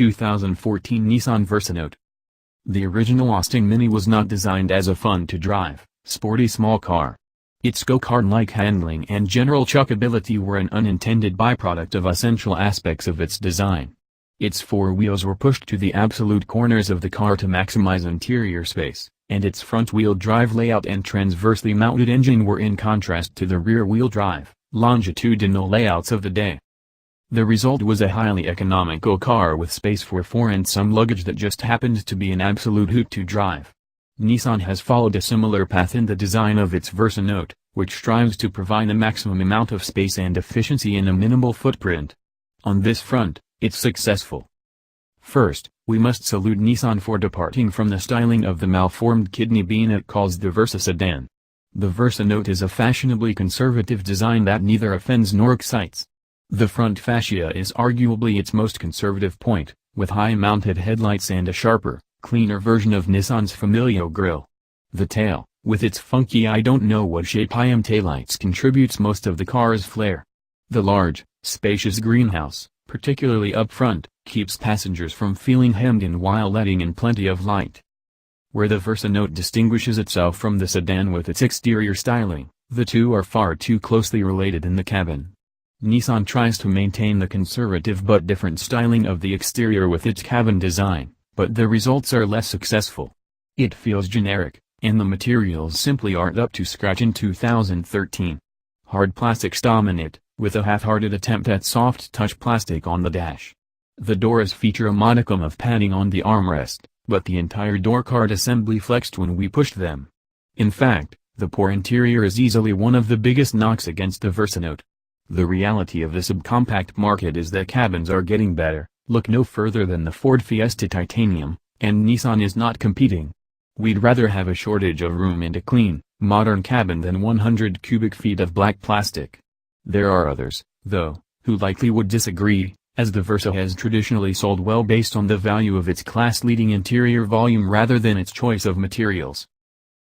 2014 Nissan Versanote. The original Austin Mini was not designed as a fun-to-drive, sporty small car. Its go-kart-like handling and general chuckability were an unintended byproduct of essential aspects of its design. Its four wheels were pushed to the absolute corners of the car to maximize interior space, and its front-wheel drive layout and transversely mounted engine were in contrast to the rear-wheel drive, longitudinal layouts of the day. The result was a highly economical car with space for four and some luggage that just happened to be an absolute hoot to drive. Nissan has followed a similar path in the design of its Versanote, which strives to provide a maximum amount of space and efficiency in a minimal footprint. On this front, it's successful. First, we must salute Nissan for departing from the styling of the malformed kidney bean it calls the Versa sedan. The Versanote is a fashionably conservative design that neither offends nor excites. The front fascia is arguably its most conservative point, with high-mounted headlights and a sharper, cleaner version of Nissan's Familio grille. The tail, with its funky I-don't-know-what-shape IM taillights, contributes most of the car's flair. The large, spacious greenhouse, particularly up front, keeps passengers from feeling hemmed in while letting in plenty of light. Where the Versanote distinguishes itself from the sedan with its exterior styling, the two are far too closely related in the cabin. Nissan tries to maintain the conservative but different styling of the exterior with its cabin design, but the results are less successful. It feels generic, and the materials simply aren't up to scratch in 2013. Hard plastics dominate, with a half-hearted attempt at soft-touch plastic on the dash. The doors feature a modicum of padding on the armrest, but the entire door card assembly flexed when we pushed them. In fact, the poor interior is easily one of the biggest knocks against the Versanote. The reality of the subcompact market is that cabins are getting better. Look no further than the Ford Fiesta Titanium, and Nissan is not competing. We'd rather have a shortage of room and a clean, modern cabin than 100 cubic feet of black plastic. There are others, though, who likely would disagree, as the Versa has traditionally sold well based on the value of its class-leading interior volume rather than its choice of materials.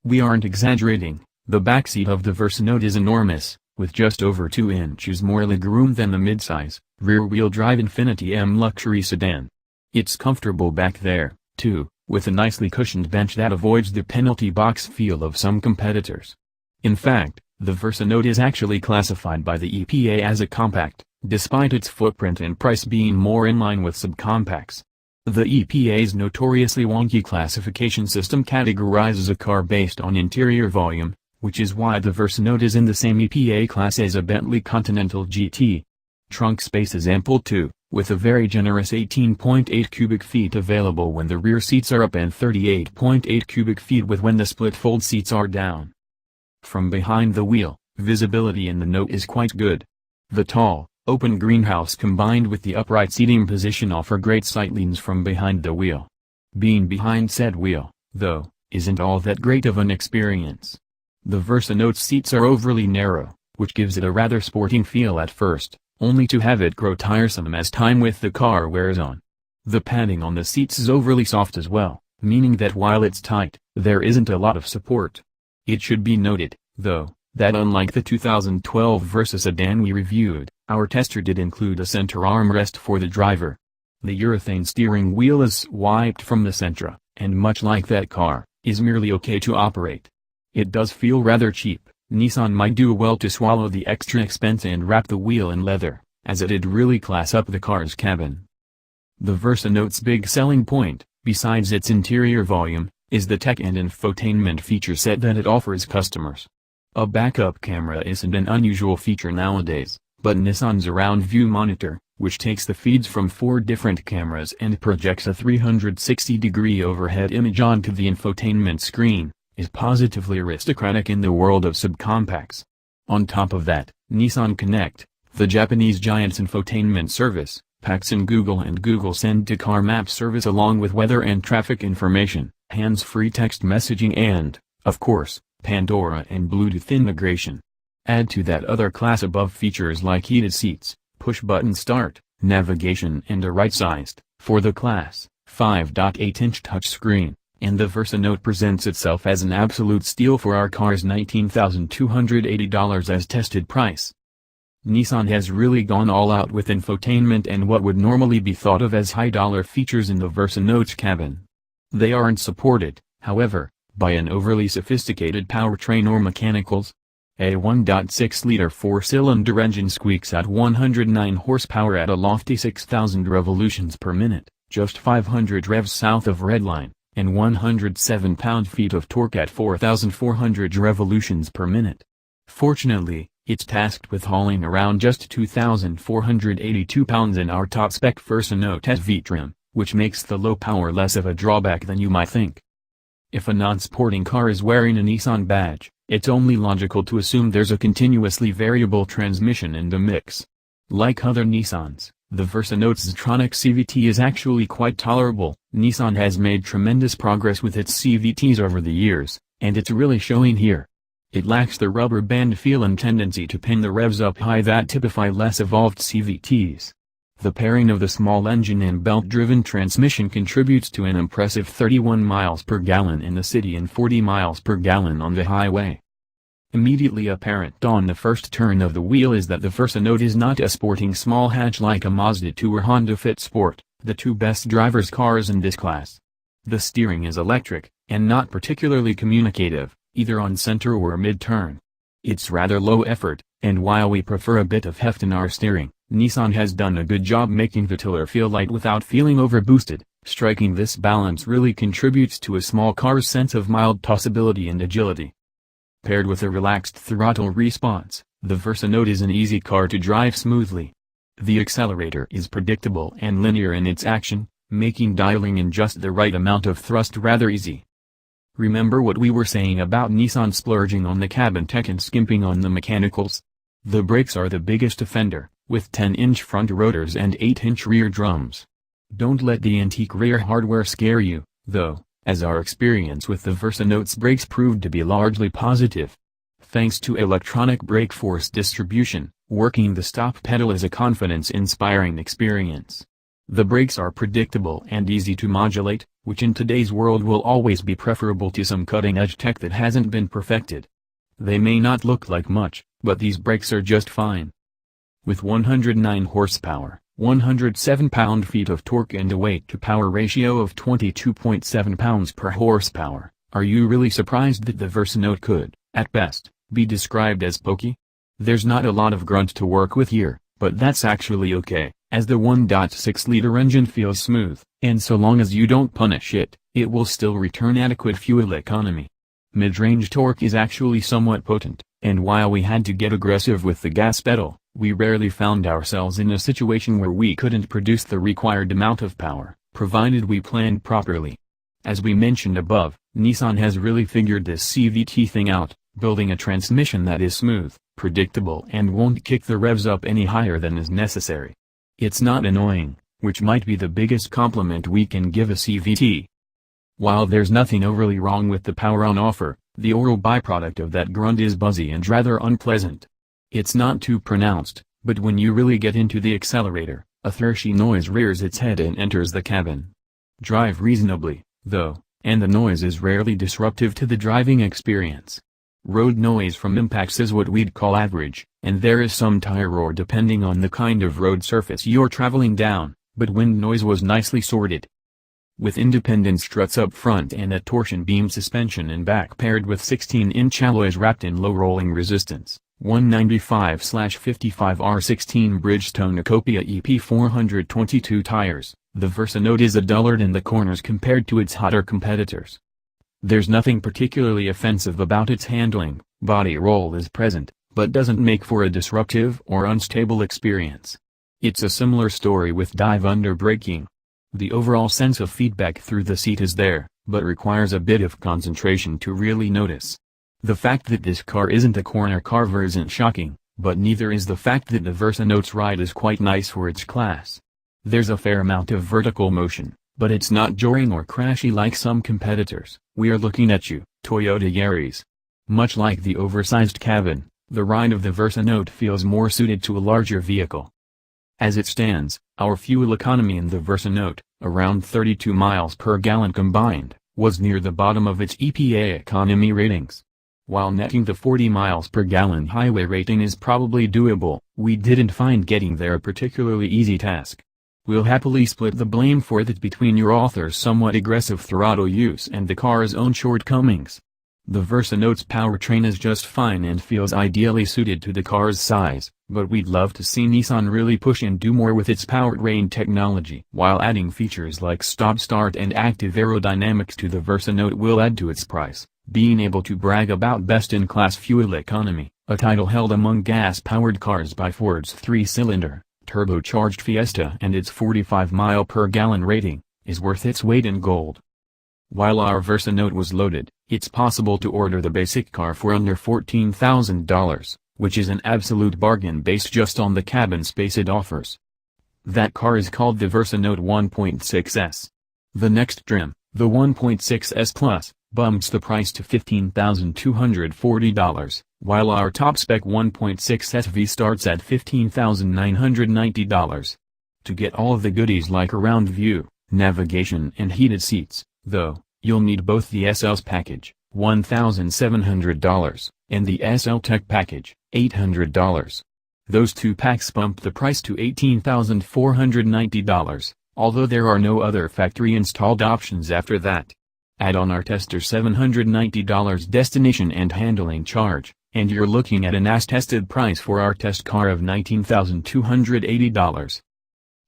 We aren't exaggerating, the backseat of the Versanote is enormous, with just over 2 inches more legroom than the midsize, rear-wheel drive Infiniti M luxury sedan. It's comfortable back there, too, with a nicely cushioned bench that avoids the penalty box feel of some competitors. In fact, the Versanote is actually classified by the EPA as a compact, despite its footprint and price being more in line with subcompacts. The EPA's notoriously wonky classification system categorizes a car based on interior volume, which is why the Versanote is in the same EPA class as a Bentley Continental GT. Trunk space is ample too, with a very generous 18.8 cubic feet available when the rear seats are up and 38.8 cubic feet with when the split-fold seats are down. From behind the wheel, visibility in the Note is quite good. The tall, open greenhouse combined with the upright seating position offer great sightliness from behind the wheel. Being behind said wheel, though, isn't all that great of an experience. The Versanote's seats are overly narrow, which gives it a rather sporting feel at first, only to have it grow tiresome as time with the car wears on. The padding on the seats is overly soft as well, meaning that while it's tight, there isn't a lot of support. It should be noted, though, that unlike the 2012 Versa sedan we reviewed, our tester did include a center armrest for the driver. The urethane steering wheel is swiped from the Sentra, and much like that car, is merely okay to operate. It does feel rather cheap. Nissan might do well to swallow the extra expense and wrap the wheel in leather, as it'd really class up the car's cabin. The Versanote's big selling point, besides its interior volume, is the tech and infotainment feature set that it offers customers. A backup camera isn't an unusual feature nowadays, but Nissan's Around View monitor, which takes the feeds from 4 different cameras and projects a 360-degree overhead image onto the infotainment screen, is positively aristocratic in the world of subcompacts. On top of that, Nissan Connect, the Japanese giant's infotainment service, packs in Google and Google Send-to-Car Maps service along with weather and traffic information, hands-free text messaging and, of course, Pandora and Bluetooth integration. Add to that other class above features like heated seats, push-button start, navigation and a right-sized, for the class, 5.8-inch touchscreen. And the Versanote presents itself as an absolute steal for our car's $19,280 as tested price. Nissan has really gone all out with infotainment and what would normally be thought of as high-dollar features in the Versanote's cabin. They aren't supported, however, by an overly sophisticated powertrain or mechanicals. A 1.6-liter four-cylinder engine squeaks out 109 horsepower at a lofty 6,000 revolutions per minute, just 500 revs south of redline, and 107 pound-feet of torque at 4,400 revolutions per minute. Fortunately, it's tasked with hauling around just 2,482 pounds in our top-spec Versanote SV trim, which makes the low power less of a drawback than you might think. If a non-sporting car is wearing a Nissan badge, it's only logical to assume there's a continuously variable transmission in the mix. Like other Nissans, the Versanote's Xtronic CVT is actually quite tolerable. Nissan has made tremendous progress with its CVTs over the years, and it's really showing here. It lacks the rubber band feel and tendency to pin the revs up high that typify less evolved CVTs. The pairing of the small engine and belt-driven transmission contributes to an impressive 31 miles per gallon in the city and 40 miles per gallon on the highway. Immediately apparent on the first turn of the wheel is that the Versanote is not a sporting small hatch like a Mazda 2 or Honda Fit Sport, the two best driver's cars in this class. The steering is electric, and not particularly communicative, either on center or mid-turn. It's rather low effort, and while we prefer a bit of heft in our steering, Nissan has done a good job making the tiller feel light without feeling overboosted. Striking this balance really contributes to a small car's sense of mild tossability and agility. Paired with a relaxed throttle response, the Versanote is an easy car to drive smoothly. The accelerator is predictable and linear in its action, making dialing in just the right amount of thrust rather easy. Remember what we were saying about Nissan splurging on the cabin tech and skimping on the mechanicals? The brakes are the biggest offender, with 10-inch front rotors and 8-inch rear drums. Don't let the antique rear hardware scare you, though, as our experience with the Versanote's brakes proved to be largely positive. Thanks to electronic brake force distribution, working the stop pedal is a confidence-inspiring experience. The brakes are predictable and easy to modulate, which in today's world will always be preferable to some cutting-edge tech that hasn't been perfected. They may not look like much, but these brakes are just fine. With 109 horsepower, 107 pound-feet of torque and a weight-to-power ratio of 22.7 pounds per horsepower, are you really surprised that the Versanote could, at best, be described as pokey? There's not a lot of grunt to work with here, but that's actually okay, as the 1.6-liter engine feels smooth, and so long as you don't punish it, it will still return adequate fuel economy. Mid-range torque is actually somewhat potent, and while we had to get aggressive with the gas pedal, we rarely found ourselves in a situation where we couldn't produce the required amount of power, provided we planned properly. As we mentioned above, Nissan has really figured this CVT thing out, building a transmission that is smooth, predictable and won't kick the revs up any higher than is necessary. It's not annoying, which might be the biggest compliment we can give a CVT. While there's nothing overly wrong with the power on offer, the oral byproduct of that grunt is buzzy and rather unpleasant. It's not too pronounced, but when you really get into the accelerator, a thirsty noise rears its head and enters the cabin. Drive reasonably, though, and the noise is rarely disruptive to the driving experience. Road noise from impacts is what we'd call average, and there is some tire roar depending on the kind of road surface you're traveling down, but wind noise was nicely sorted. With independent struts up front and a torsion beam suspension in back paired with 16-inch alloys wrapped in low rolling resistance, 195/55R16 Bridgestone Ecopia EP422 tires, the Versanote is a dullard in the corners compared to its hotter competitors. There's nothing particularly offensive about its handling, body roll is present, but doesn't make for a disruptive or unstable experience. It's a similar story with dive-under braking. The overall sense of feedback through the seat is there, but requires a bit of concentration to really notice. The fact that this car isn't a corner carver isn't shocking, but neither is the fact that the Versanote's ride is quite nice for its class. There's a fair amount of vertical motion, but it's not jarring or crashy like some competitors. We are looking at you, Toyota Yaris. Much like the oversized cabin, the ride of the Versanote feels more suited to a larger vehicle. As it stands, our fuel economy in the Versanote, around 32 miles per gallon combined, was near the bottom of its EPA economy ratings. While netting the 40 miles per gallon highway rating is probably doable, we didn't find getting there a particularly easy task. We'll happily split the blame for that between your author's somewhat aggressive throttle use and the car's own shortcomings. The Versanote's powertrain is just fine and feels ideally suited to the car's size, but we'd love to see Nissan really push and do more with its powertrain technology. While adding features like stop-start and active aerodynamics to the Versanote will add to its price, being able to brag about best-in-class fuel economy, a title held among gas-powered cars by Ford's 3-cylinder, turbocharged Fiesta and its 45-mile-per-gallon rating, is worth its weight in gold. While our Versanote was loaded, it's possible to order the basic car for under $14,000, which is an absolute bargain based just on the cabin space it offers. That car is called the Versanote 1.6s. The next trim, the 1.6s Plus, bumps the price to $15,240, while our top-spec 1.6s V starts at $15,990. To get all of the goodies like surround view, navigation and heated seats, though, you'll need both the SL's package, $1,700, and the SL Tech package, $800. Those two packs bump the price to $18,490, although there are no other factory-installed options after that. Add on our Tester $790 destination and handling charge, and you're looking at an as-tested price for our test car of $19,280.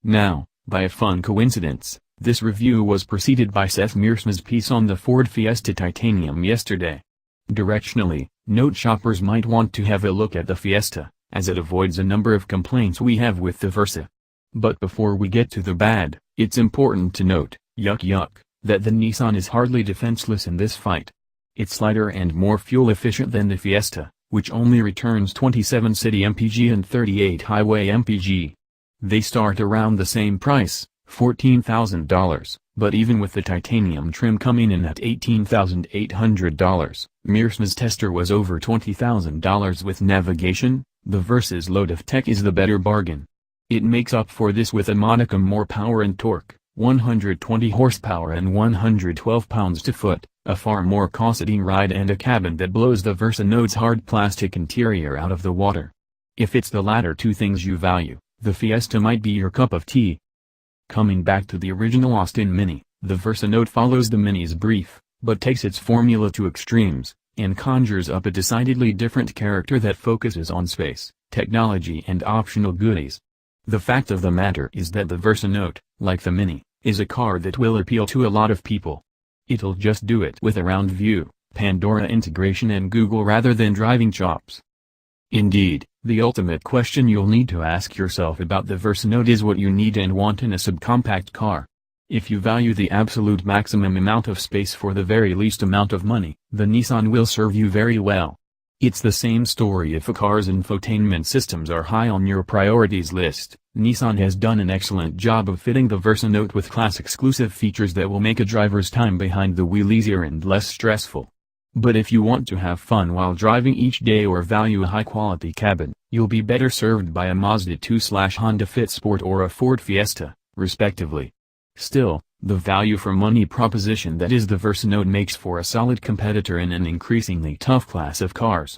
Now, by a fun coincidence, this review was preceded by Seth Mearsma's piece on the Ford Fiesta Titanium yesterday. Directionally, note shoppers might want to have a look at the Fiesta, as it avoids a number of complaints we have with the Versa. But before we get to the bad, it's important to note, yuck, that the Nissan is hardly defenseless in this fight. It's lighter and more fuel efficient than the Fiesta, which only returns 27 city mpg and 38 highway mpg. They start around the same price, $14,000, but even with the titanium trim coming in at $18,800, Mearsma's Tester was over $20,000 with navigation. The Versa's load of tech is the better bargain. It makes up for this with a modicum more power and torque, 120 horsepower and 112 pounds-to-foot, a far more cosseting ride and a cabin that blows the Versanote's hard plastic interior out of the water. If it's the latter two things you value, the Fiesta might be your cup of tea. Coming back to the original Austin Mini, the Versanote follows the Mini's brief, but takes its formula to extremes, and conjures up a decidedly different character that focuses on space, technology and optional goodies. The fact of the matter is that the Versanote, like the Mini, is a car that will appeal to a lot of people. It'll just do it with a round view, Pandora integration and Google rather than driving chops. Indeed, the ultimate question you'll need to ask yourself about the Versanote is what you need and want in a subcompact car. If you value the absolute maximum amount of space for the very least amount of money, the Nissan will serve you very well. It's the same story if a car's infotainment systems are high on your priorities list. Nissan has done an excellent job of fitting the Versanote with class-exclusive features that will make a driver's time behind the wheel easier and less stressful. But if you want to have fun while driving each day or value a high-quality cabin, you'll be better served by a Mazda 2/Honda Fit Sport or a Ford Fiesta, respectively. Still, the value-for-money proposition that is the Versanote makes for a solid competitor in an increasingly tough class of cars.